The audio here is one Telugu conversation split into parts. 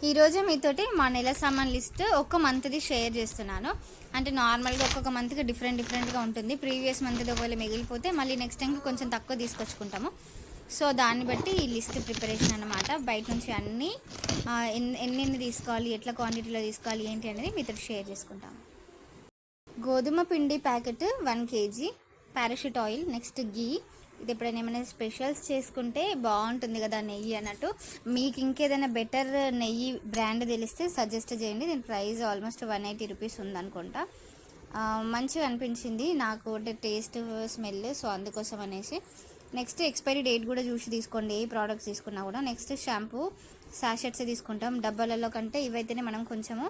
ఈరోజు మీతోటి మా నెల సామాన్ లిస్ట్ ఒక మంత్ది షేర్ చేస్తున్నాను. అంటే నార్మల్గా ఒక్కొక్క మంత్కి డిఫరెంట్గా ఉంటుంది. ప్రీవియస్ మంత్ది ఒకవేళ మిగిలిపోతే మళ్ళీ నెక్స్ట్ టైంకి కొంచెం తక్కువ తీసుకొచ్చుకుంటాము. సో దాన్ని బట్టి ఈ లిస్ట్ ప్రిపరేషన్ అనమాట. బయట నుంచి అన్నీ ఎన్ని తీసుకోవాలి, ఎట్లా క్వాంటిటీలో తీసుకోవాలి ఏంటి అనేది మీతో షేర్ చేసుకుంటాము. గోధుమ పిండి packet 1 kg, Parachute oil, next ghee. ఇది ఎప్పుడైనా ఏమైనా స్పెషల్స్ చేసుకుంటే బాగుంటుంది కదా నెయ్యి అన్నట్టు. మీకు ఇంకేదైనా బెటర్ నెయ్యి బ్రాండ్ తెలిస్తే సజెస్ట్ చేయండి. దీని ప్రైస్ ఆల్మోస్ట్ 180 రూపీస్ ఉందనుకుంటా. మంచిగా అనిపించింది నాకు, అంటే టేస్ట్, స్మెల్. సో అందుకోసం అనేసి. నెక్స్ట్ ఎక్స్పైరీ డేట్ కూడా చూసి తీసుకోండి ఏ ప్రోడక్ట్స్ తీసుకున్నా కూడా. నెక్స్ట్ షాంపూ సాషెట్స్ తీసుకుంటాం. డబ్బాలలో కంటే ఇవైతేనే మనం కొంచెము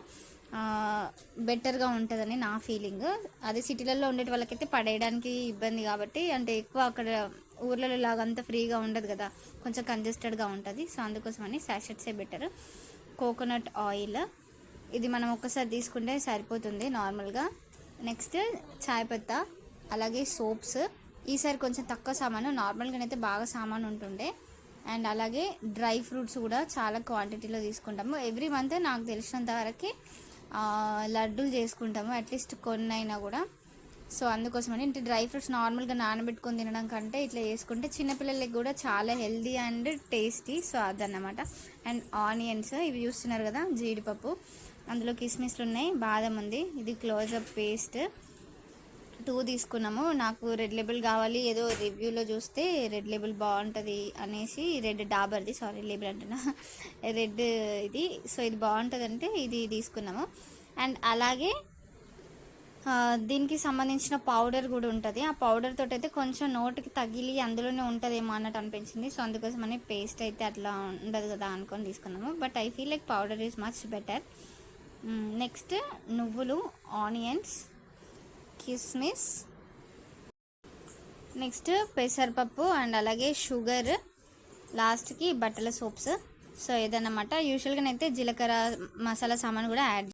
బెటర్గా ఉంటుందని నా ఫీలింగ్. అదే సిటీలలో ఉండే వాళ్ళకైతే పడేయడానికి ఇబ్బంది కాబట్టి, అంటే ఎక్కువ అక్కడ ఊర్లలో లాగా అంత ఫ్రీగా ఉండదు కదా, కొంచెం కంజెస్టెడ్గా ఉంటుంది. సో అందుకోసమని సాషెట్సే బెటర్. కోకోనట్ ఆయిల్, ఇది మనం ఒక్కసారి తీసుకుంటే సరిపోతుంది నార్మల్గా. నెక్స్ట్ చాయ్ పత్తా, అలాగే సోప్స్. ఈసారి కొంచెం తక్కువ సామాను, నార్మల్గానైతే బాగా సామాను ఉంటుండే. అండ్ అలాగే డ్రై ఫ్రూట్స్ కూడా చాలా క్వాంటిటీలో తీసుకుంటాము. ఎవ్రీ మంత్ నాకు తెలిసినంత వరకు లడ్డూలు చేసుకుంటాము, అట్లీస్ట్ కొన్ని అయినా కూడా. సో అందుకోసమని ఇంటి డ్రై ఫ్రూట్స్ నార్మల్గా నానబెట్టుకొని తినడం కంటే ఇట్లా చేసుకుంటే చిన్నపిల్లలకి కూడా చాలా హెల్దీ అండ్ టేస్టీ. సో అదన్నమాట. అండ్ ఆనియన్స్, ఇవి చూస్తున్నారు కదా, జీడిపప్పు, అందులో కిస్మిస్లు ఉన్నాయి, బాదం ఉంది. ఇది క్లోజప్ పేస్ట్ 2 తీసుకున్నాము. నాకు రెడ్ లేబుల్ కావాలి, ఏదో రివ్యూలో చూస్తే రెడ్ లేబుల్ బాగుంటుంది అనేసి, రెడ్ డాబర్ది, సారీ లేబుల్ అంటున్నా, రెడ్ ఇది. సో ఇది బాగుంటుంది అంటే ఇది తీసుకున్నాము. అండ్ అలాగే దీనికి సంబంధించిన పౌడర్ కూడా ఉంటుంది. ఆ పౌడర్ తోటి అయితే కొంచెం నోటికి తగిలి అందులోనే ఉంటుందేమో అన్నట్టు అనిపించింది. సో అందుకోసమని పేస్ట్ అయితే అట్లా ఉండదు కదా అనుకొని తీసుకున్నాము. But I feel like powder is much better. Next నువ్వులు, ఆనియన్స్, కిస్మిస్, నెక్స్ట్ పెసరపప్పు, అండ్ అలాగే షుగర్, లాస్ట్కి బట్టల సోప్స్. సో ఇదన్నమాట. యూజువల్గానైతే జీలకర్ర మసాలా సామాన్ కూడా యాడ్